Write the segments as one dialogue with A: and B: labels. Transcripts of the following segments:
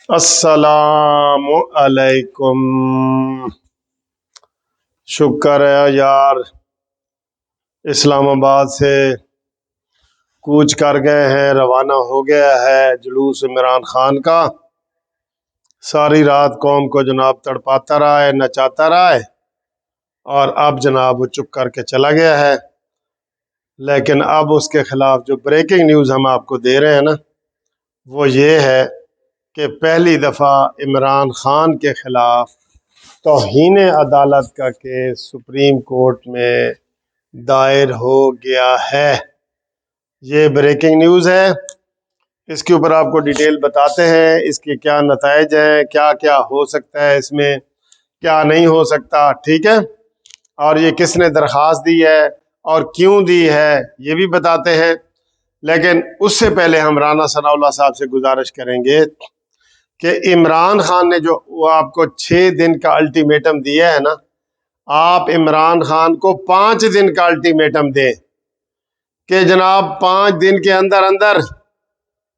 A: अस्सलाम अलैकुम। शुक्र है यार, इस्लामाबाद से कूच कर गए हैं, रवाना हो गया है जुलूस इमरान खान का। सारी रात कौम को जनाब तड़पाता रहा है, नचाता रहा है, और अब जनाब वो चुप करके चला गया है। लेकिन अब उसके खिलाफ जो ब्रेकिंग न्यूज़ हम आपको दे रहे हैं ना, वो ये है कि पहली दफ़ा इमरान खान के खिलाफ तौहीन अदालत का केस सुप्रीम कोर्ट में दायर हो गया है। ये ब्रेकिंग न्यूज़ है, इसके ऊपर आपको डिटेल बताते हैं, इसके क्या नताइज हैं, क्या क्या हो सकता है इसमें, क्या नहीं हो सकता, ठीक है। और ये किसने दरख्वास्त दी है और क्यों दी है ये भी बताते हैं। लेकिन उससे पहले हम राना सनाउल्लाह साहब से गुजारिश करेंगे कि इमरान खान ने जो वो आपको 6 दिन का अल्टीमेटम दिया है ना, आप इमरान खान को 5 दिन का अल्टीमेटम दें कि जनाब 5 दिन के अंदर अंदर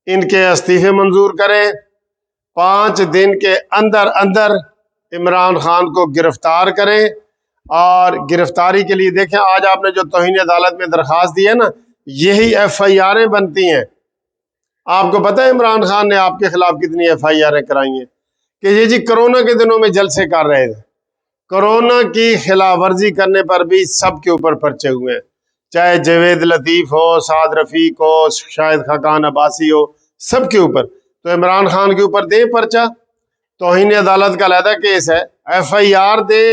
A: इनके इस्तीफे मंजूर करें, 5 दिन के अंदर अंदर इमरान खान को गिरफ्तार करें। और गिरफ्तारी के लिए देखें, आज आपने जो तौहीन अदालत में दरख्वास्त दी है ना, यही FIR बनती हैं। आपको पता है इमरान खान ने आपके खिलाफ कितनी FIR कराई हैं कि ये जी कोरोना के दिनों में जलसे कर रहे थे, कोरोना की खिलाफ वर्जी करने पर भी सबके ऊपर पर्चे हुए हैं, चाहे जवेद लतीफ़ हो, साद रफ़ीक हो, शाहिद खाकान अब्बासी हो, सबके ऊपर। तो इमरान खान के ऊपर दे पर्चा, तौहीन अदालत का अलहदा केस है, FIR दे।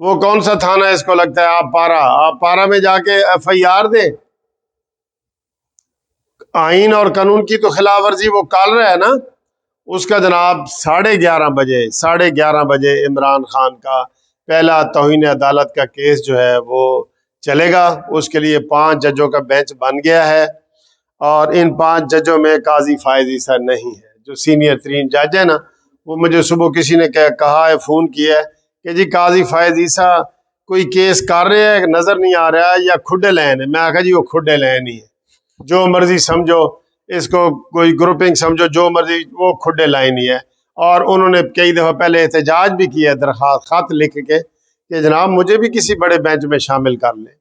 A: वो कौन सा थाना है इसको लगता है, आप पारा में जाके FIR दे। आइन और कानून की तो खिलाफ वर्जी वो काल रहा है ना, उसका जनाब 11:30 बजे इमरान खान का पहला तौहीन अदालत का केस जो है वो चलेगा। उसके लिए 5 जजों का बेंच बन गया है, और इन 5 जजों में काजी फायज ईसा नहीं है, जो सीनियर तरीन जज है ना। वो मुझे सुबह किसी ने कहा है, फ़ोन किया है कि जी काजी फायज ईसा कोई केस कर रहे हैं, नज़र नहीं आ रहा है, या खुडे लैन है। मैं आखा जी वो खुडे लैन ही है, जो मर्जी समझो इसको, कोई ग्रुपिंग समझो, जो मर्जी, वो खुडे लाइन ही है। और उन्होंने कई दफ़ा पहले एहतजाज भी किया, दरख्वास्त खत लिख के कि जनाब मुझे भी किसी बड़े बेंच में शामिल कर लें,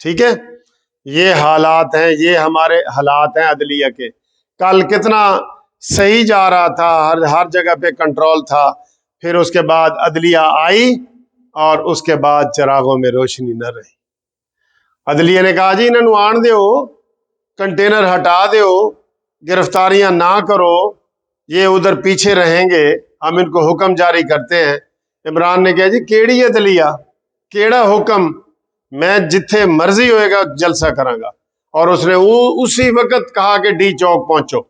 A: ठीक है। ये हालात हैं, ये हमारे हालात हैं अदलिया के। कल कितना सही जा रहा था, हर जगह पे कंट्रोल था, फिर उसके बाद अदलिया आई और उसके बाद चिरागों में रोशनी न रही। अदलिया ने कहा जी इन्होंने आन दो, कंटेनर हटा दो, गिरफ्तारियां ना करो, ये उधर पीछे रहेंगे, हम इनको हुक्म जारी करते हैं। इमरान ने कहा जी केड़ी अदलिया, केड़ा हुक्म, मैं जिथे मर्जी होएगा जलसा करांगा। और उसने उसी वक्त कहा कि डी चौक पहुंचो।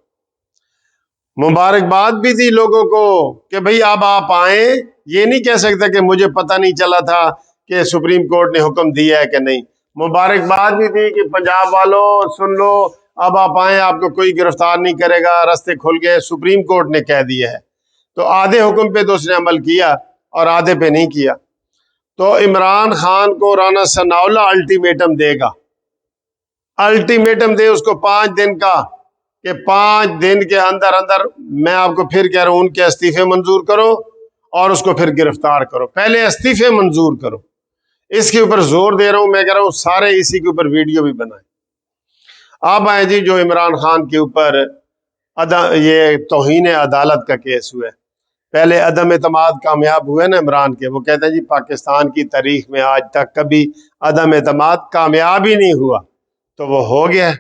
A: मुबारकबाद भी दी लोगों को कि भाई अब आप आए। ये नहीं कह सकते कि मुझे पता नहीं चला था कि सुप्रीम कोर्ट ने हुक्म दिया है कि नहीं। मुबारकबाद भी दी कि पंजाब वालों सुन लो, अब आप आए, आपको कोई गिरफ्तार नहीं करेगा, रास्ते खुल गए, सुप्रीम कोर्ट ने कह दिया है। तो आधे हुक्म पे तो उसने अमल किया और आधे पे नहीं किया। तो इमरान खान को राना सनाउल्लाह अल्टीमेटम देगा, अल्टीमेटम दे उसको 5 दिन का, कि 5 दिन के अंदर अंदर, मैं आपको फिर कह रहा हूं, उनके इस्तीफे मंजूर करो और उसको फिर गिरफ्तार करो। पहले इस्तीफे मंजूर करो, इसके ऊपर जोर दे रहा हूं। मैं कह रहा हूं सारे इसी के ऊपर वीडियो भी बनाए। अब आए जी जो इमरान खान के ऊपर ये तौहीन अदालत का केस हुआ है। पहले अदम एतमाद कामयाब हुए ना इमरान के, वो कहते हैं जी पाकिस्तान की तारीख में आज तक कभी अदम एतमाद कामयाब ही नहीं हुआ, तो वो हो गया।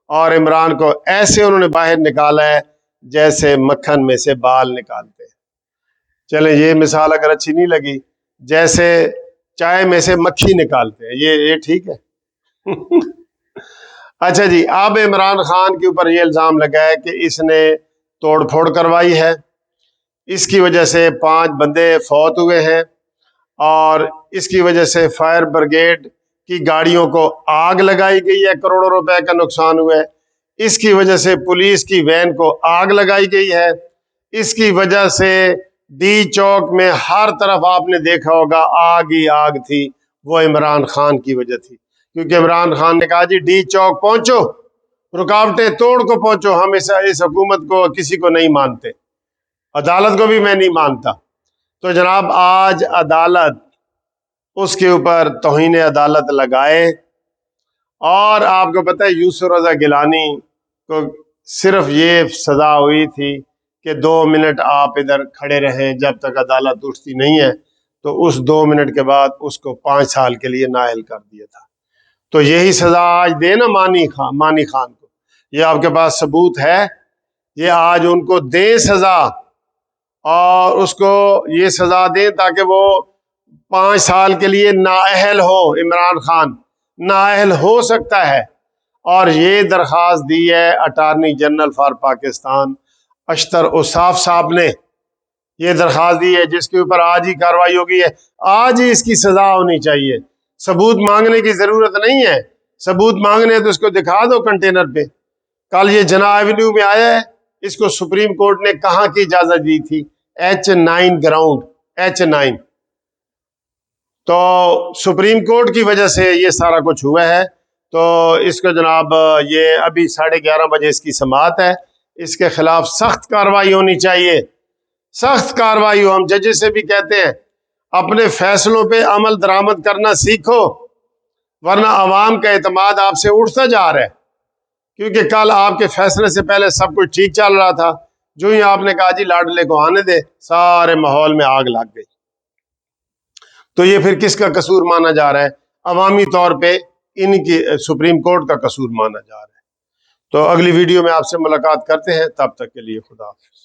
A: और इमरान को ऐसे उन्होंने बाहर निकाला है जैसे मक्खन में से बाल निकालते हैं। चले ये मिसाल अगर अच्छी नहीं लगी, जैसे चाय में से मक्खी निकालते हैं, ये ठीक है। अच्छा जी, अब इमरान खान के ऊपर ये इल्ज़ाम लगा है कि इसने तोड़फोड़ करवाई है, इसकी वजह से 5 बंदे फौत हुए हैं, और इसकी वजह से फायर ब्रिगेड की गाड़ियों को आग लगाई गई है, करोड़ों रुपए का नुकसान हुआ है। इसकी वजह से पुलिस की वैन को आग लगाई गई है। इसकी वजह से डी चौक में हर तरफ आपने देखा होगा आग ही आग थी, वो इमरान खान की वजह थी। क्योंकि इमरान खान ने कहा जी डी चौक पहुंचो, रुकावटें तोड़ को पहुंचो, हम इस हुकूमत को किसी को नहीं मानते। عدالت کو بھی میں نہیں مانتا۔ تو جناب آج عدالت اس کے اوپر توہین عدالت لگائے، اور آپ کو پتہ ہے یوسف رضا گیلانی کو صرف یہ سزا ہوئی تھی کہ 2 منٹ آپ ادھر کھڑے رہیں جب تک عدالت اٹھتی نہیں ہے، تو اس 2 منٹ کے بعد اس کو 5 سال کے لیے نااہل کر دیا تھا۔ تو یہی سزا آج دے نا مانی خان کو، یہ آپ کے پاس ثبوت ہے، یہ آج ان کو دیں سزا، اور اس کو یہ سزا دیں تاکہ وہ 5 سال کے لیے نااہل ہو۔ عمران خان نااہل ہو سکتا ہے، اور یہ درخواست دی ہے اٹارنی جنرل فار پاکستان اشتر اوصاف صاحب نے، یہ درخواست دی ہے جس کے اوپر آج ہی کارروائی ہوگی ہے، آج ہی اس کی سزا ہونی چاہیے۔ ثبوت مانگنے کی ضرورت نہیں ہے، ثبوت مانگنے ہے تو اس کو دکھا دو کنٹینر پہ۔ کل یہ جناح ایونیو میں آیا ہے، اس کو سپریم کورٹ نے کہاں کی اجازت دی تھی؟ H9 ground, H9۔ تو سپریم کورٹ کی وجہ سے یہ سارا کچھ ہوا ہے۔ تو اس کو جناب یہ ابھی 11:30 بجے اس کی سماعت ہے، اس کے خلاف سخت کارروائی ہونی چاہیے، سخت کارروائی ہو۔ ہم ججز سے بھی کہتے ہیں اپنے فیصلوں پہ عمل درآمد کرنا سیکھو، ورنہ عوام کا اعتماد آپ سے اٹھتا جا رہا ہے، کیونکہ کل آپ کے فیصلے سے پہلے سب کچھ ٹھیک چل رہا تھا، جو ہی آپ نے کہا جی لاڈلے کو آنے دے، سارے ماحول میں آگ لگ گئی۔ تو یہ پھر کس کا قصور مانا جا رہا ہے؟ عوامی طور پہ ان کی سپریم کورٹ کا قصور مانا جا رہا ہے۔ تو اگلی ویڈیو میں آپ سے ملاقات کرتے ہیں، تب تک کے لیے خدا حافظ۔